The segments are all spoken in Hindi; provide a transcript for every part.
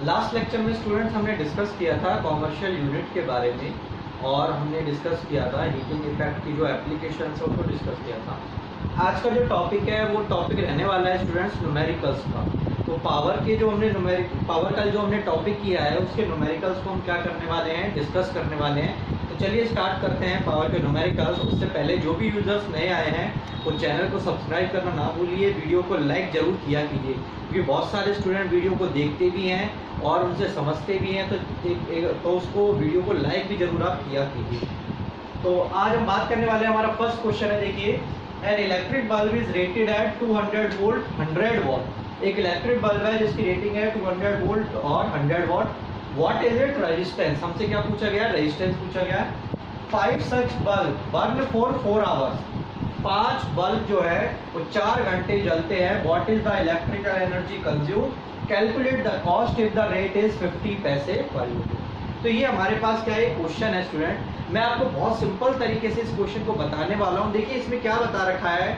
लास्ट लेक्चर में स्टूडेंट्स हमने डिस्कस किया था कॉमर्शियल यूनिट के बारे में और हमने डिस्कस किया था हीटिंग इफेक्ट की जो एप्लीकेशन है उसको डिस्कस किया था। आज का जो टॉपिक है वो टॉपिक रहने वाला है स्टूडेंट्स न्यूमेरिकल्स का। तो पावर के जो हमने पावर का जो हमने टॉपिक किया है उसके न्यूमेरिकल्स को हम क्या करने वाले हैं, डिस्कस करने वाले हैं। तो चलिए स्टार्ट करते हैं पावर के न्यूमेरिकल्स। उससे पहले जो भी यूजर्स नए आए हैं वो चैनल को सब्सक्राइब करना ना भूलिए, वीडियो को लाइक ज़रूर किया कीजिए क्योंकि बहुत सारे स्टूडेंट वीडियो को देखते भी हैं और उनसे समझते भी हैं। तो उसको वीडियो को लाइक भी जरूर आप किया कीजिए। तो आज हम बात करने वाले हैं, हमारा फर्स्ट क्वेश्चन है, देखिए an electric bulb is rated at 200 volt 100 watt. एक इलेक्ट्रिक बल्ब है जिसकी रेटिंग है 200 वोल्ट और 100 watt. What is it resistance, हमसे क्या पूछा गया, रेजिस्टेंस पूछा गया। 5 such bulb burn for 4 hours. 5 bulb जो है वो 4 घंटे जलते हैं। What is the electrical energy consume, calculate the cost if the rate is 50 पैसे पर यूनिट। तो ये हमारे पास क्या है, क्वेश्चन है स्टूडेंट। मैं आपको बहुत सिंपल तरीके से इस क्वेश्चन को बताने वाला हूँ। देखिए इसमें क्या बता रखा है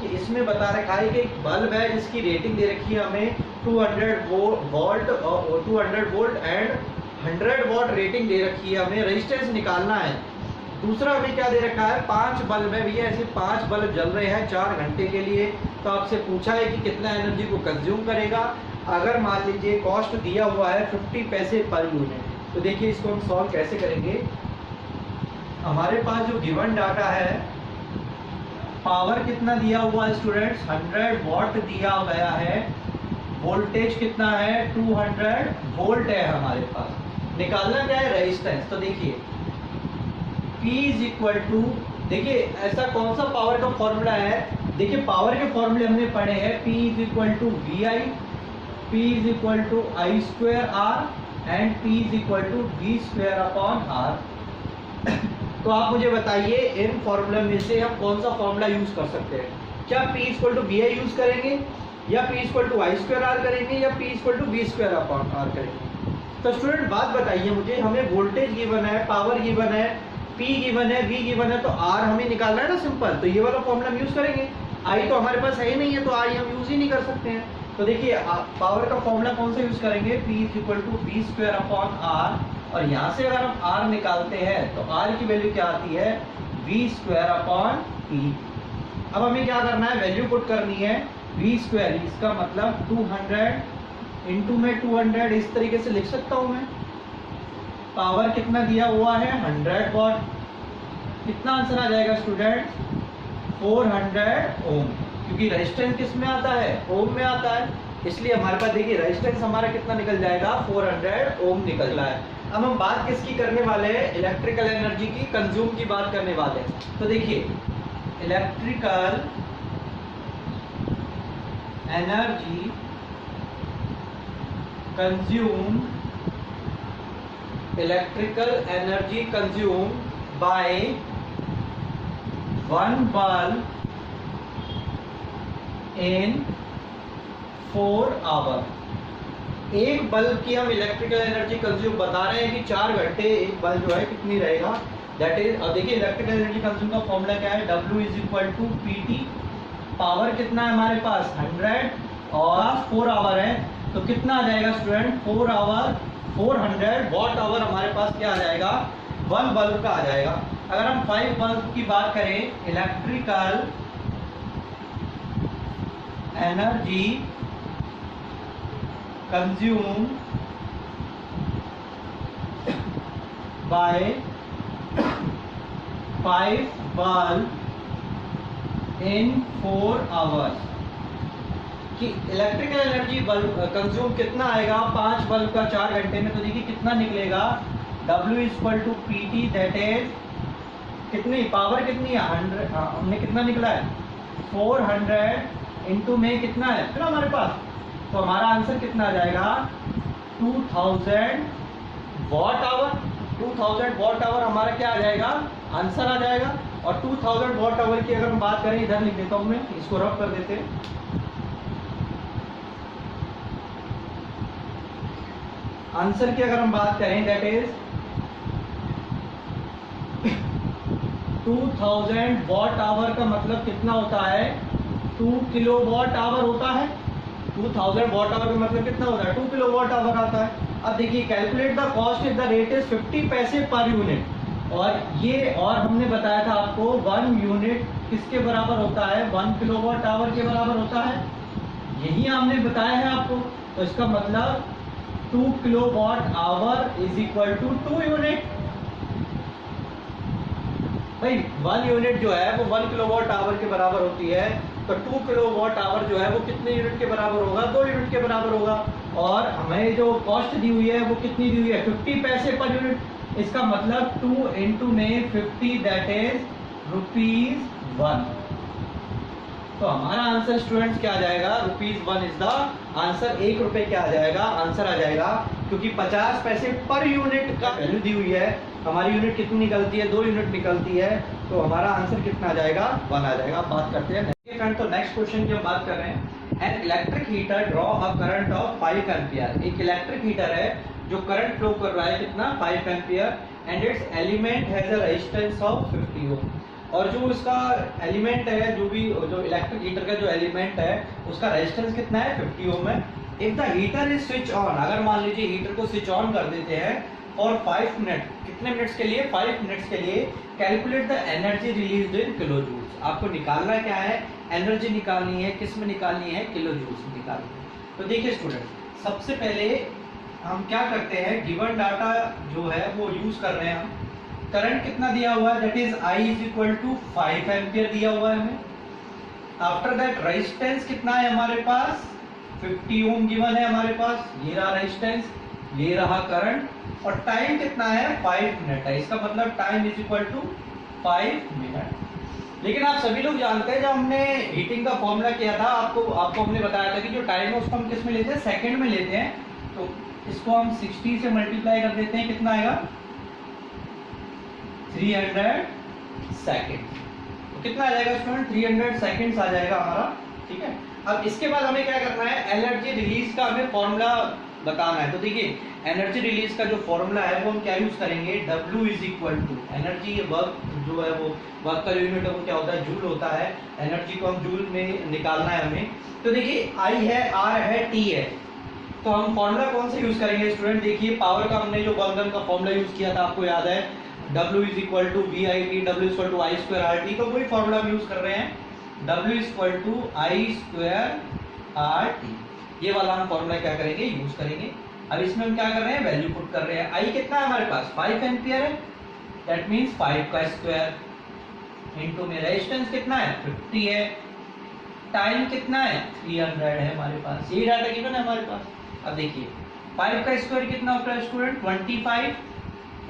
कि इसमें बता रखा है कि एक बल्ब है जिसकी रेटिंग दे रखी है हमें 200 वोल्ट एंड 100 वॉट रेटिंग दे रखी है, हमें रेजिस्टेंस निकालना है। दूसरा हमें क्या दे रखा है, 5 बल्ब है भैया, ऐसे 5 बल्ब जल रहे हैं 4 घंटे के लिए। तो आपसे पूछा है कि कितना एनर्जी को कंज्यूम करेगा। अगर मान लीजिए कॉस्ट दिया हुआ है 50 पैसे पर यूनिट, तो देखिए इसको हम सॉल्व कैसे करेंगे। हमारे पास जो गिवन डाटा है, पावर कितना दिया हुआ है स्टूडेंट्स, 100 वॉट दिया गया है। वोल्टेज कितना है, 200 वोल्ट है हमारे पास। निकालना क्या है, रेजिस्टेंस। तो देखिए P इज इक्वल टू, देखिए ऐसा कौन सा पावर का फॉर्मूला है, देखिए पावर के फॉर्मूले हमने पढ़े हैं। P is equal to VI, P is equal to I square R and P is equal to V square upon R। तो आप मुझे बताइए इन फॉर्मूला में से हम कौन सा फॉर्मूला यूज कर सकते हैं। क्या P equal to VI use करेंगे, या P equal to I square R करेंगे, या P equal to V square upon R करेंगे। तो स्टूडेंट बात बताइए मुझे, हमें वोल्टेज गिवन है, पावर गिवन है, P गिवन है, V गिवन है, तो R हमें निकालना है ना सिंपल। तो ये वाला फॉर्मूला हम यूज करेंगे। I तो हमारे पास है ही नहीं है, तो I हम यूज ही नहीं कर सकते हैं। तो देखिए पावर का फॉर्मूला कौन सा यूज करेंगे, P equal to V square upon R। और यहाँ से अगर हम R निकालते हैं तो R की वैल्यू क्या आती है, V स्क्वायर अपॉन P। अब हमें क्या करना है, वैल्यू पुट करनी है V स्क्वायर, इसका मतलब 200 इंटू में 200 इस तरीके से लिख सकता हूँ मैं। पावर कितना दिया हुआ है, 100 वॉट। कितना आंसर आ जाएगा स्टूडेंट, 400 ओम, क्योंकि रेजिस्टेंस किस में आता है, ओम में आता है। इसलिए हमारे पास देखिए रेजिस्टेंस हमारा कितना निकल जाएगा, 400 ओम निकल रहा है। अब हम बात किसकी करने वाले हैं, इलेक्ट्रिकल एनर्जी की कंज्यूम की बात करने वाले हैं। तो देखिए electrical energy consume, electrical energy consume by 1 bulb in 4 hour. एक बल्ब की हम इलेक्ट्रिकल एनर्जी कंज्यूम बता रहे हैं कि 4 घंटे एक बल्ब जो है कितनी रहेगा, दैट इज। और देखिए इलेक्ट्रिकल एनर्जी कंज्यूम का फॉर्मूला क्या है, W is equal to PT। Power कितना है हमारे पास, 100 और 4 आवर है, तो कितना आ जाएगा स्टूडेंट, 4 आवर 400 वॉट आवर हमारे पास क्या आ जाएगा, 1 बल्ब का आ जाएगा। अगर हम 5 बल्ब की बात करें, electrical energy consume bye 5 bulb in 4 hours, कि इलेक्ट्रिकल एनर्जी बल्ब कंज्यूम कितना आएगा 5 बल्ब का 4 घंटे में। तो देखिए कितना निकलेगा, W equal to PT, that is कितनी पावर कितनी है, 100। हमने कितना निकला है, 400 इंटू में कितना है फिर हमारे पास, तो हमारा आंसर कितना आ जाएगा, 2000 वॉट आवर। 2000 वॉट आवर हमारा क्या आ जाएगा, आंसर आ जाएगा। और 2000 वॉट आवर की अगर हम बात करें, इधर लिख देता हूं मैं, इसको रफ कर देते हैं। आंसर की अगर हम बात करें, दैट इज 2000 वॉट आवर का मतलब कितना होता है, 2 किलो वॉट आवर होता है। 2000 वॉट आवर का मतलब कितना होता है, 2 किलो वॉट आवर आता है। अब देखिए calculate the cost if the rate is 50 पैसे पर यूनिट, और हमने बताया था आपको 1 यूनिट किसके बराबर होता है, 1 किलोवाट आवर के बराबर होता है, यही हमने बताया है आपको। तो इसका मतलब 2 kilowatt hour is equal to 2 unit. भाई 1 यूनिट जो है वो 1 किलोवाट आवर के बराबर होती है, तो 2 किलोवाट आवर जो है वो कितने यूनिट के बराबर होगा, 2 यूनिट के बराबर होगा। और हमें जो कॉस्ट दी हुई है वो कितनी दी हुई है, 50 पैसे पर यूनिट। इसका मतलब 2 इंटू में 50 दैट इज ₹1। तो हमारा आंसर स्टूडेंट्स क्या आ जाएगा, ₹1 इज द आंसर। 1 रुपए क्या आ जाएगा, आंसर आ जाएगा, क्योंकि 50 पैसे पर यूनिट का वैल्यू दी हुई है। हमारी यूनिट कितनी निकलती है, 2 यूनिट निकलती है, तो हमारा आंसर कितना आ जाएगा, 1 आ जाएगा। बात करते हैं फ्रेंड, तो नेक्स्ट क्वेश्चन की हम बात कर रहे हैं। An electric heater draw a current of 5 ampere. एक इलेक्ट्रिक हीटर है जो करंट फ्लो कर रहा है कितना, 5 ampere, and it's element has a resistance of 50 ओम। और जो इसका एलिमेंट है, जो इलेक्ट्रिक हीटर का जो एलिमेंट है उसका रेजिस्टेंस कितना है, 50 ओम है। If the heater is switch on, अगर मान लीजिए हीटर को स्विच ऑन कर देते हैं और 5 मिनट, कितने मिनट्स के लिए, 5 मिनट्स के लिए, calculate the energy released in kilo joules. आपको निकालना क्या है, एनर्जी निकालनी है, किस में निकालनी है, किलो जूल्स में निकालनी है। तो देखिए स्टूडेंट, सबसे पहले हम क्या करते हैं, गिवन डाटा जो है वो यूज कर रहे हैं हम। करंट कितना दिया हुआ है, that is I is equal to 5 ampere दिया हुआ है हमें। आफ्टर दैट रेजिस्टेंस कितना है हमारे पास, 50 ओम गिवन है हमारे पास, ये रहा रेजिस्टेंस, ये रहा करंट, और टाइम कितना है, 5 मिनट है। इसका मतलब time is equal to 5 minute. लेकिन आप सभी लोग जानते हैं, जब हमने हीटिंग का फॉर्मूला किया था, आपको हमने बताया था कि जो टाइम है उसको हम किस में लेते हैं, सेकंड में लेते हैं। तो इसको हम 60 से मल्टीप्लाई कर देते हैं, कितना आएगा, 300 सेकेंड। तो कितना आ जाएगा स्टूडेंट, 300 सेकेंड्स आ जाएगा हमारा, ठीक है। अब इसके बाद हमें क्या करना है, एनर्जी रिलीज का हमें फॉर्मूला बताना है। तो देखिए एनर्जी रिलीज का जो फॉर्मूला है वो हम क्या यूज करेंगे, W is equal to energy, work जो है वो वर्क का यूनिट है वो क्या होता है, जूल होता है। एनर्जी को हम जूल में निकालना है हमें। तो देखिए I है, R है, T है, तो हम फॉर्मूला कौन सा यूज करेंगे स्टूडेंट, देखिए पावर का हमने जो बॉल्गन का फॉर्मूला यूज किया था आपको याद है, W is equal to VIT, W is equal to I square RT, तो वही फॉर्मूला हम यूज कर रहे हैं, W is equal to I square RT। ये वाला हम फॉर्मूला क्या करेंगे, यूज करेंगे। अब इसमें हम क्या कर रहे हैं, वैल्यू पुट कर रहे हैं। I कितना है हमारे पास, 5 एम्पियर है, दैट मींस 5 का स्क्वायर, इनटू में रेजिस्टेंस कितना है, 50 है, टाइम कितना है, 300 है हमारे पास, ये डाटा गिवन है हमारे पास। अब देखिए 5 का स्क्वायर कितना होता है स्टूडेंट, 25,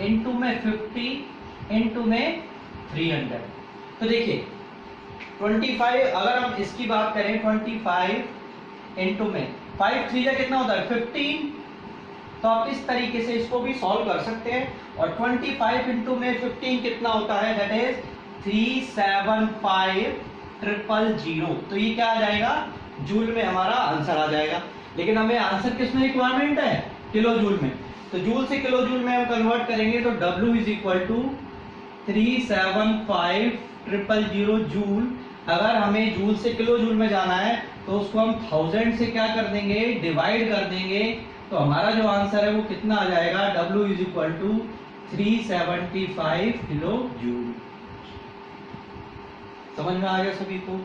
इनटू में 50, इनटू में 300। तो देखिए 25, अगर हम इसकी बात करें, 25 इनटू में 5 3 जा कितना होता है, 15। तो आप इस तरीके से इसको भी सॉल्व कर सकते हैं। और 25 इंटू में 15 कितना होता है, दैट इज 375,000। तो ये क्या आ जाएगा, जूल में हमारा आंसर आ जाएगा। लेकिन हमें आंसर किस में रिक्वायरमेंट है, किलो जूल में। तो जूल से किलो जूल में हम कन्वर्ट करेंगे, तो W is equal to 375,000 joule. अगर हमें जूल से किलो जूल में जाना है तो उसको हम 1000 से क्या कर देंगे, डिवाइड कर देंगे। तो हमारा जो आंसर है वो कितना आ जाएगा, W is equal to 375 kilo joule. समझ में आ गया सभी को।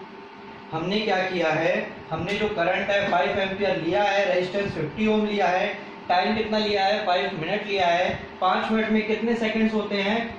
हमने क्या किया है, हमने जो करंट है 5 एम्पियर लिया है, रेजिस्टेंस 50 ओम लिया है, टाइम कितना लिया है, 5 मिनट लिया है। 5 मिनट में कितने सेकंड्स होते हैं,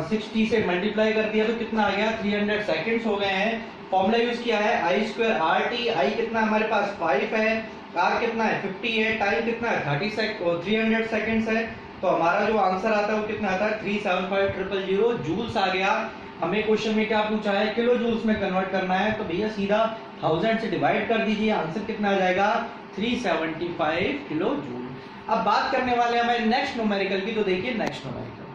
60 से मल्टीप्लाई कर दिया तो कितना आ गया, 300 सेकंड्स हो गए हैं। फॉर्मूला यूज किया है I स्क्वायर RT। I कितना हमारे पास 5 है, R कितना है 50 है, टाइम कितना है 300 सेकंड्स है। तो हमारा जो आंसर आता है वो कितना आता है, 375,000 जूल्स आ गया। हमें क्वेश्चन में क्या पूछा है, किलो जूल्स में कन्वर्ट करना है, तो भैया सीधा 1000 से डिवाइड कर दीजिए, आंसर कितना आ जाएगा, 375 किलो जूल। अब बात करने वाले हैं हमें नेक्स्ट न्यूमेरिकल की। तो देखिए नेक्स्ट न्यूमेरिकल,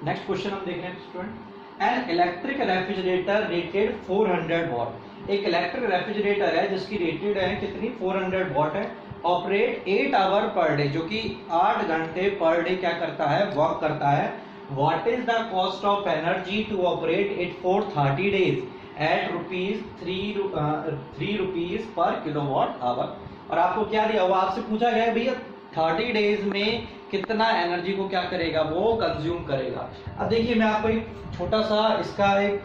नेक्स्ट क्वेश्चन हम देख रहे हैं student. An electric refrigerator rated 400 what. एक इलेक्ट्रिक रेफ्रिजरेटर है जिसकी रेटेड है कितनी, 400 वॉट है। ऑपरेट 8 आवर पर डे, जो कि 8 घंटे पर डे क्या करता है, वर्क करता है। What is the cost of energy to operate it for 30 days at ₹3 per kilowatt hour? और आपको क्या दिया हुआ, आपसे पूछा गया है भैया 30 डेज में कितना एनर्जी को क्या करेगा, वो कंज्यूम करेगा। अब देखिए मैं आपको एक छोटा सा इसका एक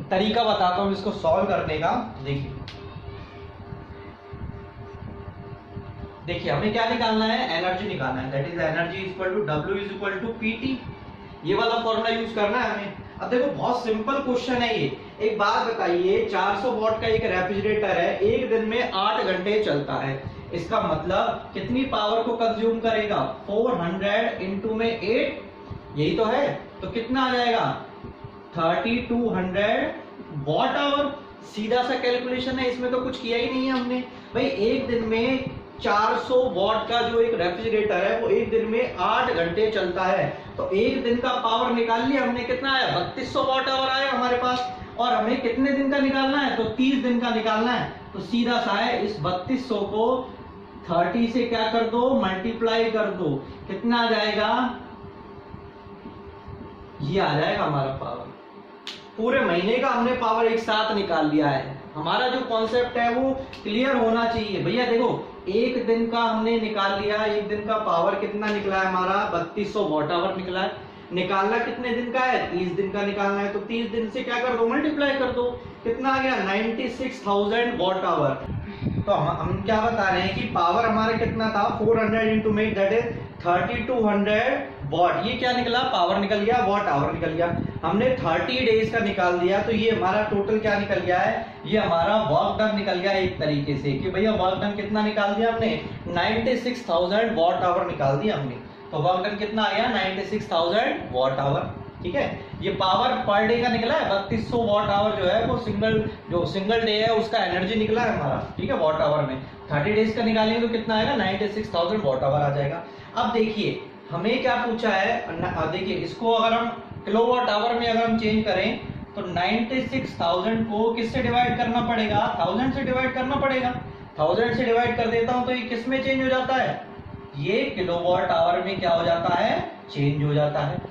तरीका बताता हूँ इसको सॉल्व करने का। देखिए हमें क्या निकालना है, एनर्जी निकालना है, that is energy equal to W is equal to PT। ये वाला फॉर्मूला यूज करना है हमें। अब देखो बहुत सिंपल क्वेश्चन है ये। एक बात बताइए, 400 वॉट का एक रेफ्रिजरेटर है, एक दिन में 8 घंटे चलता है, इसका मतलब कितनी पावर को कंज्यूम करेगा, 400 इंटू में 8, यही तो है, तो कितना आ जाएगा 3200 वॉट आवर। सीधा सा कैलकुलेशन है, इसमें तो कुछ किया ही नहीं है हमने। भाई एक दिन में 400 वॉट का जो एक रेफ्रिजरेटर है वो एक दिन में 8 घंटे चलता है, तो एक दिन का पावर निकाल लिया हमने, कितना आया 3200 वॉट आवर आया हमारे पास। और हमें कितने दिन का निकालना है, तो 30 दिन का निकालना है। तो सीधा सा है, इस 3200 को 30 से क्या कर दो, मल्टीप्लाई कर दो, कितना आ जाएगा, ये आ जाएगा हमारा पावर। पूरे महीने का हमने पावर एक साथ निकाल लिया है। हमारा जो कॉन्सेप्ट है वो क्लियर होना चाहिए भैया। देखो एक दिन का हमने निकाल लिया, एक दिन का पावर कितना निकला है हमारा, 3200 वॉट आवर निकला है। निकालना कितने दिन का है, 30 दिन का निकालना है, तो 30 दिन से क्या कर दो, मल्टीप्लाई कर दो, कितना आ गया 96,000 वॉट आवर। तो हम क्या बता रहे हैं कि पावर हमारा कितना था, 400 इंटू में दैट इज 3200 वॉट। ये क्या निकला, पावर निकल गया, वॉट आवर निकल गया। हमने 30 डेज का निकाल दिया, तो ये हमारा टोटल क्या निकल गया है, ये हमारा वर्क डन निकल गया एक तरीके से कि भैया वर्क डन कितना निकाल दिया हमने, 96,000 वॉट आवर निकाल दिया हमने। तो वर्क डन कितना आ गया, 96,000 वॉट आवर। ठीक है, ये पावर पर डे का निकला है, 3200 वॉट आवर जो है वो सिंगल डे है उसका एनर्जी निकला है हमारा। ठीक है, वॉट आवर में 30 डेज का निकालेंगे तो कितना आएगा, 96,000 वॉट आवर आ जाएगा। अब देखिए हमें क्या पूछा है, देखिए इसको अगर हम किलोवाट आवर में अगर हम चेंज करें तो 96,000 को किससे डिवाइड करना पड़ेगा, 1000 से डिवाइड करना पड़ेगा। 1000 से डिवाइड कर देता हूं तो ये किस में चेंज हो जाता है, ये किलोवाट आवर में क्या हो जाता है, चेंज हो जाता है।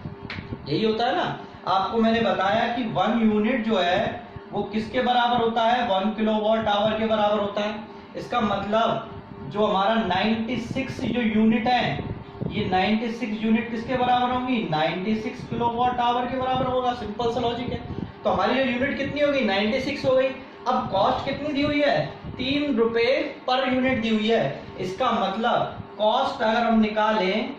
यही होता है ना, आपको मैंने बताया कि 1 यूनिट जो है वो किसके बराबर होता है, 1 किलोवाट आवर के बराबर होता है। इसका मतलब जो हमारा 96 जो यूनिट है, ये 96 यूनिट किसके बराबर होंगी, 96 किलोवाट आवर के बराबर होगा। सिंपल सा लॉजिक है। तो हमारी जो यूनिट कितनी होगी, 96 हो गई। अब कॉस्ट कितनी दी हुई है, 3 रुपए पर यूनिट दी हुई है। इसका मतलब कॉस्ट अगर हम निकालें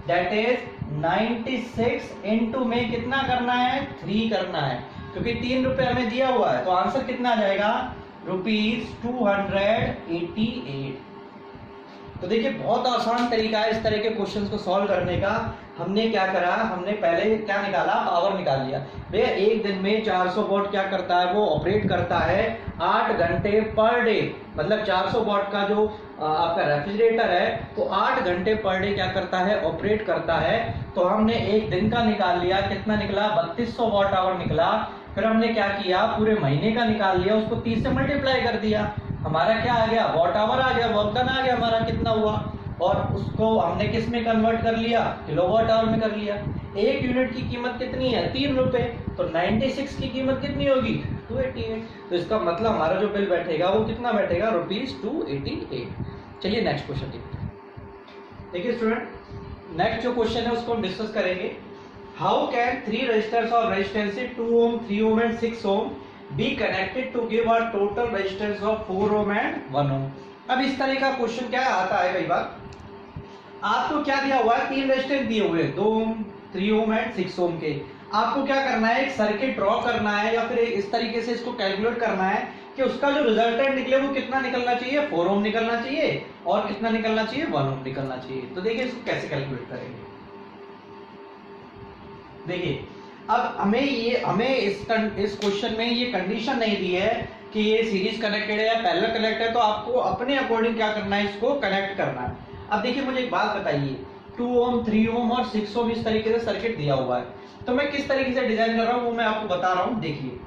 दैट इज 96 इंटू में कितना करना है, 3 करना है, क्योंकि 3 रुपए हमें दिया हुआ है। तो आंसर कितना आ जाएगा, ₹288। तो देखिए बहुत आसान तरीका है इस तरह के क्वेश्चंस को सॉल्व करने का। हमने क्या करा, हमने पहले क्या निकाला, पावर निकाल लिया। भैया एक दिन में 400 वॉट क्या करता है, वो ऑपरेट करता है 8 घंटे पर डे। मतलब 400 वॉट का जो आपका रेफ्रिजरेटर है तो 8 घंटे पर डे क्या करता है, ऑपरेट करता है। तो हमने एक दिन का निकाल लिया, कितना निकला, 3200 वॉट आवर निकला। फिर हमने क्या किया, पूरे महीने का निकाल लिया, उसको 30 से मल्टीप्लाई कर दिया, हमारा क्या आ गया, वॉट आवर आ गया, वर्क डन आ गया हमारा कितना हुआ। और उसको हमने किस में कन्वर्ट कर लिया, किलोवाट आवर में कर लिया। एक यूनिट की कीमत कितनी है, 3 रुपए, तो 96 की कीमत कितनी होगी, 288। तो इसका मतलब हमारा जो बिल बैठेगा वो कितना बैठेगा, ₹288। चलिए नेक्स्ट क्वेश्चन देखते हैं। देखिए स्टूडेंट, नेक्स्ट जो क्वेश्चन है उसको हम डिस्कस करेंगे। How can 3 resistors of resistance 2 ohm, 3 ohm and 6 ohm be connected to give a total resistance of 4 ohm and 1 ohm? अब इस तरह का क्वेश्चन क्या आता है, कई बार आपको क्या दिया हुआ है, 3 रेजिस्टेंस दिए हुए हैं, 2 ohm, 3 ohm and 6 ohm के। आपको क्या करना है, एक सर्किट ड्रॉ करना है या फिर इस तरीके से इसको कैलकुलेट करना है कि उसका जो रिजल्टेंट निकले वो कितना निकलना चाहिए, 4 ohm निकलना चाहिए और कितना निकलना चाहिए, 1 ohm निकलना चाहिए। तो देखिए इसको कैसे कैलकुलेट करेंगे। देखिए अब हमें इस क्वेश्चन में ये कंडीशन नहीं दी है कि ये सीरीज कनेक्टेड है या पैरेलल कनेक्ट है, तो आपको अपने अकॉर्डिंग क्या करना है, इसको कनेक्ट करना है। अब देखिए मुझे एक बात बताइए, 2 ohm, 3 ohm और 6 ohm इस तरीके से सर्किट दिया हुआ है, तो मैं किस तरीके से डिजाइन कर रहा हूं वो मैं आपको बता रहा हूं। देखिए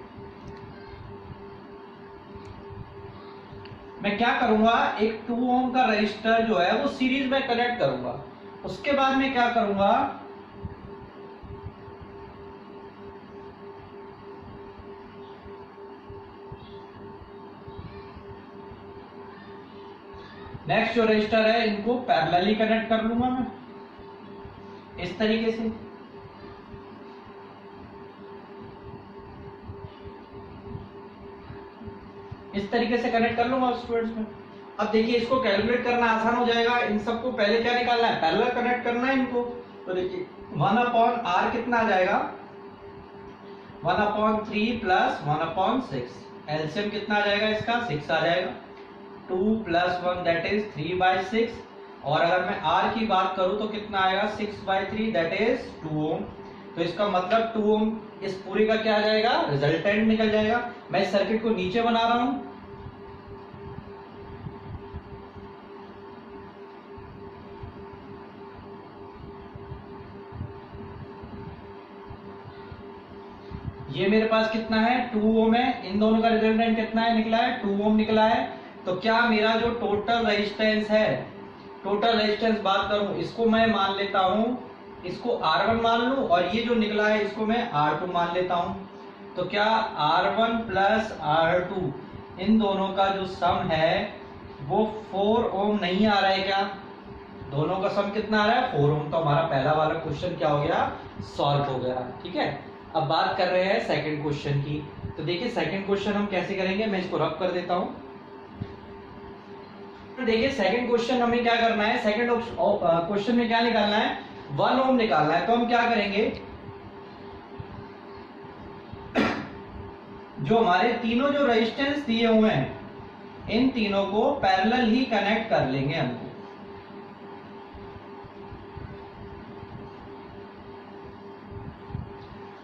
मैं क्या करूंगा, एक 2 ohm का रजिस्टर जो है वो सीरीज में कनेक्ट करूंगा। उसके बाद में क्या करूंगा, नेक्स्ट जो रजिस्टर है इनको पैरेलली कनेक्ट कर लूंगा मैं इस तरीके से। इस तरीके से कनेक्ट कर लूंगा स्टूडेंट्स में। अब देखिए इसको कैलकुलेट करना आसान हो जाएगा। इन सबको पहले क्या निकालना है, पैरेलल कनेक्ट करना है इनको। तो देखिए 1/r कितना आ जाएगा, 1/3 प्लस 1/6। एलसीएम कितना आ जाएगा इसका, 6 आ जाएगा। 2 + 1 दैट इज 3/6। और अगर मैं r की बात करूं तो कितना आएगा, 6/3 दैट इज 2 ओम। तो इसका मतलब 2 ओम इस पूरे का क्या आ जाएगा, रिजल्टेंट निकल जाएगा। मैं इस सर्किट को नीचे बना रहा हूं। ये मेरे पास कितना है, 2 ओम है। इन दोनों का रिजल्टेंट कितना है, निकला है 2 ओम निकला है। तो क्या मेरा जो टोटल रेजिस्टेंस है, टोटल रेजिस्टेंस बात करूं, इसको मैं मान लेता हूं, इसको R1 मान लूं और ये जो निकला है इसको मैं R2 मान लेता हूं। तो क्या R1 प्लस R2 इन दोनों का जो सम है वो 4 ओम नहीं आ रहा है क्या? दोनों का सम कितना आ रहा है, 4 ओम। तो हमारा पहला वाला क्वेश्चन क्या हो गया, सॉल्व हो गया। ठीक है, अब बात कर रहे हैं सेकंड क्वेश्चन की। तो देखिए सेकंड क्वेश्चन हम कैसे करेंगे, मैं इसको रब कर देता हूं। तो देखिए सेकंड क्वेश्चन हमें क्या करना है, सेकंड क्वेश्चन में क्या निकालना है, 1 ओम निकालना है। तो हम क्या करेंगे, जो हमारे तीनों जो रेजिस्टेंस दिए हुए हैं इन तीनों को पैरेलल ही कनेक्ट कर लेंगे हमको।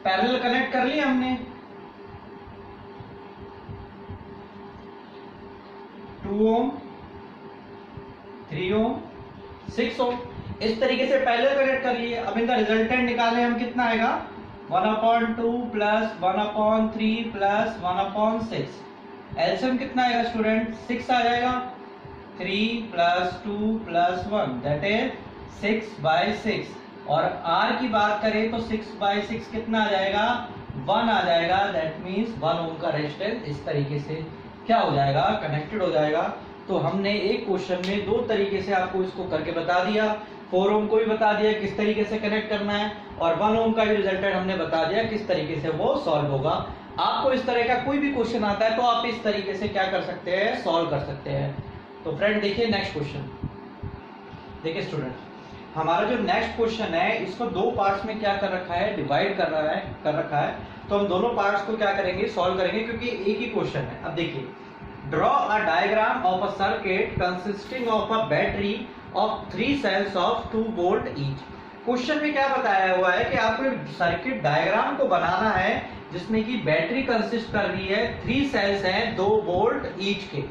पैरेलल कनेक्ट कर लिया हमने। 2 ओम, 3 ओम, 6 ओम, इस तरीके से पैरेलल कनेक्ट कर लिए। अब इनका रिजल्टेंट निकालने हम कितना आएगा, 1/2 प्लस 1/3 प्लस 1/6। एलसीएम कितना आएगा स्टूडेंट, 6 आ जाएगा। 3 + 2 + 1 दैट इज 6/6। और R की बात करें तो 6/6 कितना आ जाएगा, 1 आ जाएगा। दैट मीन्स 1 ओम का रेजिस्टेंस इस तरीके से क्या हो जाएगा, कनेक्टेड हो जाएगा। तो हमने एक क्वेश्चन में दो तरीके से आपको इसको करके बता दिया। 4 ओम को भी बता दिया किस तरीके से कनेक्ट करना है, और 1 ओम का भी रिजल्टेंट हमने बता दिया किस तरीके से वो सॉल्व होगा। आपको इस तरह का कोई भी क्वेश्चन आता है तो आप इस तरीके से क्या कर सकते हैं, सॉल्व कर सकते हैं। तो फ्रेंड देखिए नेक्स्ट क्वेश्चन। देखिए स्टूडेंट, हमारा जो नेक्स्ट क्वेश्चन है इसको दो पार्ट्स में क्या कर रखा है, डिवाइड कर रखा है। तो हम दोनों पार्ट्स को क्या करेंगे, सॉल्व करेंगे, क्योंकि एक ही क्वेश्चन है। अब देखिए, draw a diagram of a circuit consisting of a battery of 3 cells of 2 volt each. Question में क्या बताया हुआ है कि आपको सर्किट डायग्राम को बनाना है जिसमें कि बैटरी कंसिस्ट कर रही है, 3 सेल्स हैं 2 वोल्ट ईच के।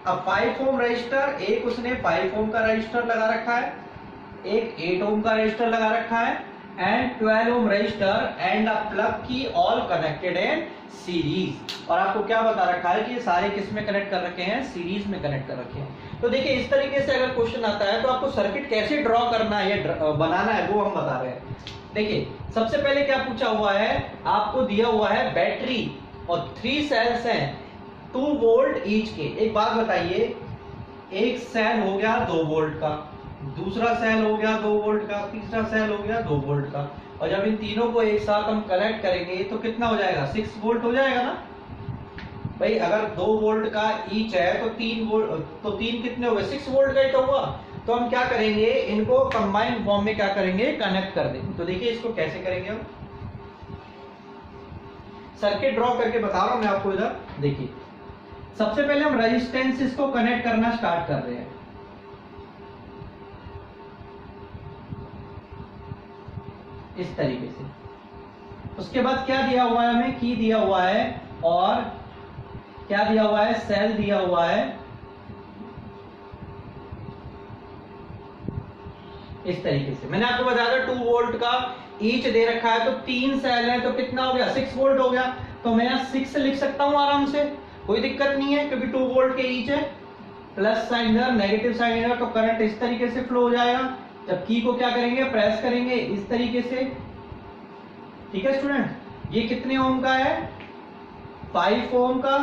अब 5 ओम रजिस्टर, एक उसने 5 ओम का रजिस्टर लगा रखा है, एक 8 ओम का रजिस्टर लगा रखा है, and 12 ohm resistor and a plug key all connected in series. और आपको क्या बता रखा है कि ये सारे किस में कनेक्ट कर रखे हैं, सीरीज में कनेक्ट कर रखे हैं। तो देखिए इस तरीके से अगर क्वेश्चन आता है तो आपको सर्किट कैसे ड्रॉ करना है या बनाना है वो हम बता रहे हैं। देखिए सबसे पहले क्या पूछा हुआ है, आपको दिया हुआ है बैटरी और 3 सेल्स हैं 2 वोल्ट ईच के। एक बात बताइए, एक सेल हो गया 2 वोल्ट का, दूसरा सेल हो गया 2 वोल्ट का, तीसरा सेल हो गया 2 वोल्ट का, और जब इन तीनों को एक साथ हम कनेक्ट करेंगे तो कितना हो जाएगा, 6 वोल्ट हो जाएगा ना भाई। अगर 2 वोल्ट का ईच है तो 3 वोल्ट, तो 3 कितने हो गए, 6 वोल्ट का ही तो हुआ। तो हम क्या करेंगे, इनको कंबाइंड फॉर्म में क्या करेंगे, कनेक्ट कर देंगे। तो देखिए इसको कैसे करेंगे हम, सर्किट ड्रॉ करके बता रहा हूं मैं आपको। इधर देखिए सबसे पहले हम रेजिस्टेंस को कनेक्ट करना स्टार्ट कर रहे हैं। इस तरीके से। उसके बाद क्या दिया हुआ है हमें, की दिया हुआ है, और क्या दिया हुआ है, सेल दिया हुआ है। इस तरीके से मैंने आपको बताया था 2 वोल्ट का ईच दे रखा है, तो 3 सेल है तो कितना हो गया, 6 वोल्ट हो गया। तो मैं यहाँ 6 लिख सकता हूं आराम से, कोई दिक्कत नहीं है, क्योंकि 2 वोल्ट के ईच है। प्लस साइन इधर, नेगेटिव साइन इधर, तो करंट इस तरीके से फ्लो हो जाएगा। जब की को क्या करेंगे, प्रेस करेंगे इस तरीके से। ठीक है स्टूडेंट, ये कितने ओम का है, 5 ओम का,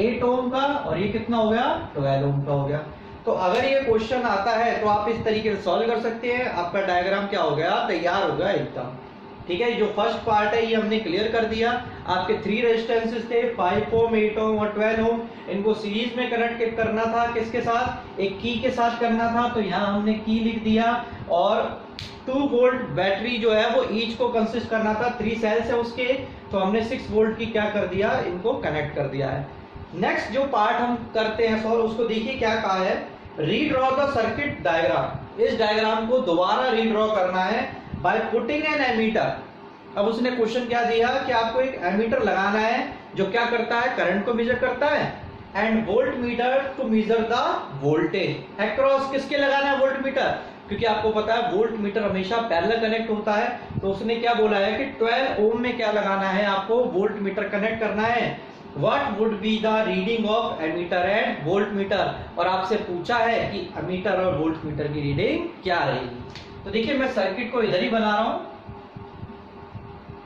8 ओम का और ये कितना हो गया 12 ओम का हो गया। तो अगर ये क्वेश्चन आता है तो आप इस तरीके से सॉल्व कर सकते हैं। आपका डायग्राम क्या हो गया, तैयार हो गया एकदम। ठीक है, जो फर्स्ट पार्ट है ये हमने क्लियर कर दिया। आपके 3 रेजिस्टेंसेस थे 5 ओम 8 ओम और 12 ओम। इनको सीरीज में कनेक्ट करना था, किसके साथ, एक की के साथ करना था। तो यहाँ हमने की लिख दिया और 2 वोल्ट बैटरी जो है वो ईच को कंसिस्ट करना था, 3 सेल्स है उसके, तो हमने 6 वोल्ट की क्या कर दिया, इनको कनेक्ट कर दिया है। नेक्स्ट जो पार्ट हम करते हैं सॉल्व, उसको देखिए क्या कहा है, रीड्रॉ द सर्किट डायग्राम। इस डायग्राम को दोबारा रीड्रॉ करना है बाय पुटिंग एन एमीटर। अब उसने क्वेश्चन क्या दिया कि आपको एक एमीटर लगाना है जो क्या करता है, करंट को मेजर करता है, and voltmeter to measure the voltage across. किसके लगाना है वोल्ट मीटर, क्योंकि आपको पता है वोल्ट मीटर हमेशा पैरेलल कनेक्ट होता है। तो उसने क्या बोला है कि 12 ओम में क्या लगाना है, आपको वोल्ट मीटर कनेक्ट करना है। What would be the reading of ammeter and voltmeter, और आपसे पूछा है कि एमीटर और वोल्ट मीटर की रीडिंग क्या रहेगी। तो देखिए मैं सर्किट को इधर ही बना रहा हूं,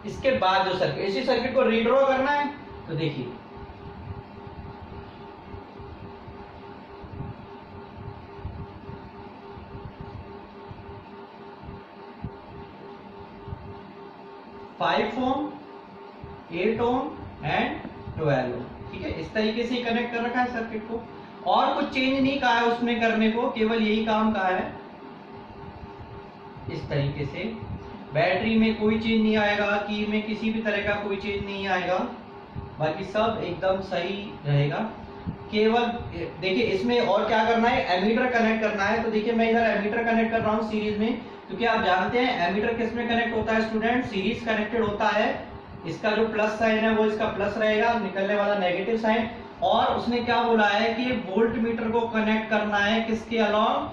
इसके बाद जो सर्किट, इसी सर्किट को रीड्रॉ करना है। तो देखिए फाइव ओम 8 ओम एंड 12 ओम। ठीक है, इस तरीके से कनेक्ट कर रखा है सर्किट को, और कुछ चेंज नहीं कहा है उसमें करने को, केवल यही काम कहा है। इस तरीके से बैटरी में कोई चेंज नहीं आएगा, की में किसी भी तरह का कोई चेंज नहीं आएगा, बाकी सब एकदम सही रहेगा। केवल देखिए इसमें और क्या करना है, एमीटर कनेक्ट करना है। तो देखिए मैं इधर एमीटर कनेक्ट कर रहा हूँ सीरीज में, क्योंकि आप जानते हैं एमीटर किस में कनेक्ट होता है स्टूडेंट, सीरीज कनेक्टेड होता है। इसका जो प्लस साइन है वो इसका प्लस रहेगा, निकलने वाला नेगेटिव साइन। और उसने क्या बोला है कि वोल्ट मीटर को कनेक्ट करना है किसके अलोंग,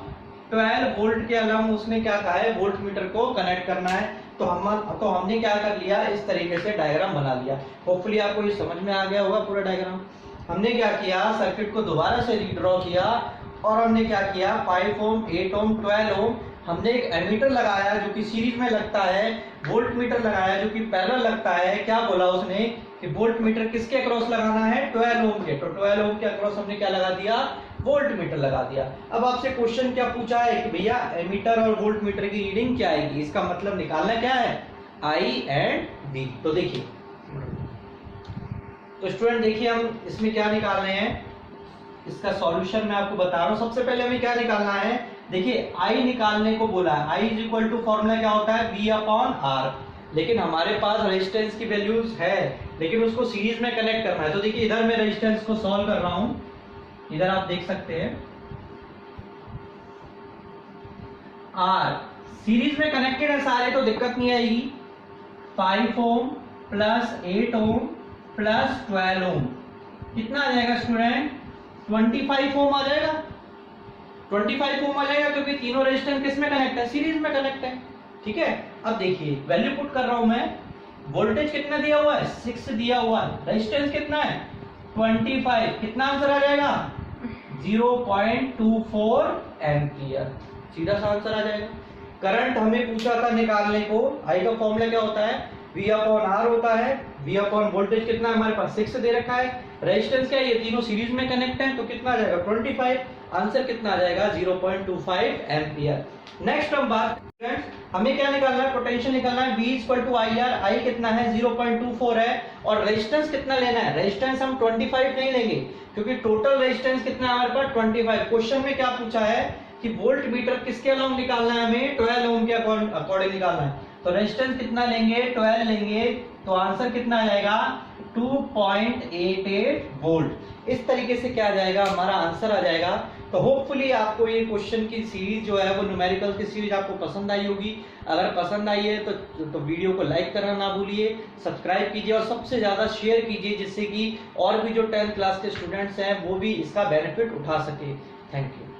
12 वोल्ट के अलोंग उसने क्या कहा है, वोल्ट मीटर को कनेक्ट करना है। तो हमने क्या कर लिया, इस तरीके से डायग्राम बना लिया। होपफुली आपको ये समझ में आ गया होगा पूरा डायग्राम। हमने क्या किया, सर्किट को दोबारा से रीड्रॉ किया और हमने क्या किया, 5 ओम 8 ओम 12 ओम हमने एक एमीटर लगाया जो कि सीरीज में लगता है, वोल्ट मीटर लगाया जो कि पैरेलल लगता है। क्या बोला उसने कि वोल्ट मीटर किसके अक्रॉस लगाना है, 12 ओम के। तो 12 ओम के अक्रॉस हमने क्या लगा दिया, वोल्ट मीटर लगा दिया। अब आपसे क्वेश्चन क्या पूछा है कि भैया एमीटर और वोल्ट मीटर की रीडिंग क्या आएगी, इसका मतलब निकालना क्या है, आई एंड बी। तो देखिए, तो स्टूडेंट देखिए हम इसमें क्या निकाल रहे हैं, इसका सॉल्यूशन मैं आपको बता रहा हूं। सबसे पहले हमें क्या निकालना है, देखिए आई निकालने को बोला है। I is equal to formula क्या होता है, V अपॉन R। लेकिन हमारे पास रेजिस्टेंस की वैल्यूज है, लेकिन उसको सीरीज में कनेक्ट करना है। तो देखिए इधर मैं रेजिस्टेंस को सॉल्व कर रहा हूं, इधर आप देख सकते हैं R सीरीज में कनेक्टेड है सारे, तो दिक्कत नहीं आएगी। 5 ओम प्लस 8 ओम प्लस 12 ओम कितना आ जाएगा स्टूडेंट, 25 ओम आ जाएगा। 25 ओम आ जाएगा क्योंकि तीनों रेजिस्टेंस किस में कनेक्ट है, सीरीज में कनेक्ट है। ठीक है, अब देखिए वैल्यू पुट कर रहा हूं मैं। वोल्टेज कितना दिया हुआ है, 6 दिया हुआ है। रेजिस्टेंस कितना है, 25। कितना आंसर आ जाएगा, 0.24 एम्पियर। सीधा सा आंसर आ जाएगा। करंट हमें पूछा था निकालने को, आई का फॉर्मूला क्या होता है, V अपॉन R होता है। V अपॉन वोल्टेज कितना है हमारे पास, 6 दे रखा है। रेजिस्टेंस क्या है, ये तीनों सीरीज में कनेक्ट हैं, तो कितना आ जाएगा 25। आंसर कितना आ जाएगा, 0.25 एम्पियर। नेक्स्ट हम बात, हमें क्या निकालना है, पोटेंशियल निकालना है। V equal to IR, I कितना है 0.24 है। और रेजिस्टेंस कितना लेना है, रेजिस्टेंस हम 25 नहीं लेंगे, क्योंकि टोटल रेजिस्टेंस कितना है हमारे पास 25। क्वेश्चन में क्या पूछा है कि वोल्ट मीटर किसके अलोंग निकालना है, हमें 12 ओम के अकॉर्डिंग निकालना है। तो रेजिस्टेंस कितना लेंगे, 12 लेंगे, तो आंसर कितना आ जाएगा 2.88 वोल्ट। इस तरीके से क्या आ जाएगा, हमारा आंसर आ जाएगा। तो होपफुली आपको ये क्वेश्चन की सीरीज जो है वो न्यूमेरिकल की सीरीज आपको पसंद आई होगी। अगर पसंद आई है तो वीडियो को लाइक करना ना भूलिए, सब्सक्राइब कीजिए और सबसे ज्यादा शेयर कीजिए, जिससे कि और भी जो 10th क्लास के स्टूडेंट्स हैं वो भी इसका बेनिफिट उठा सके। Thank you.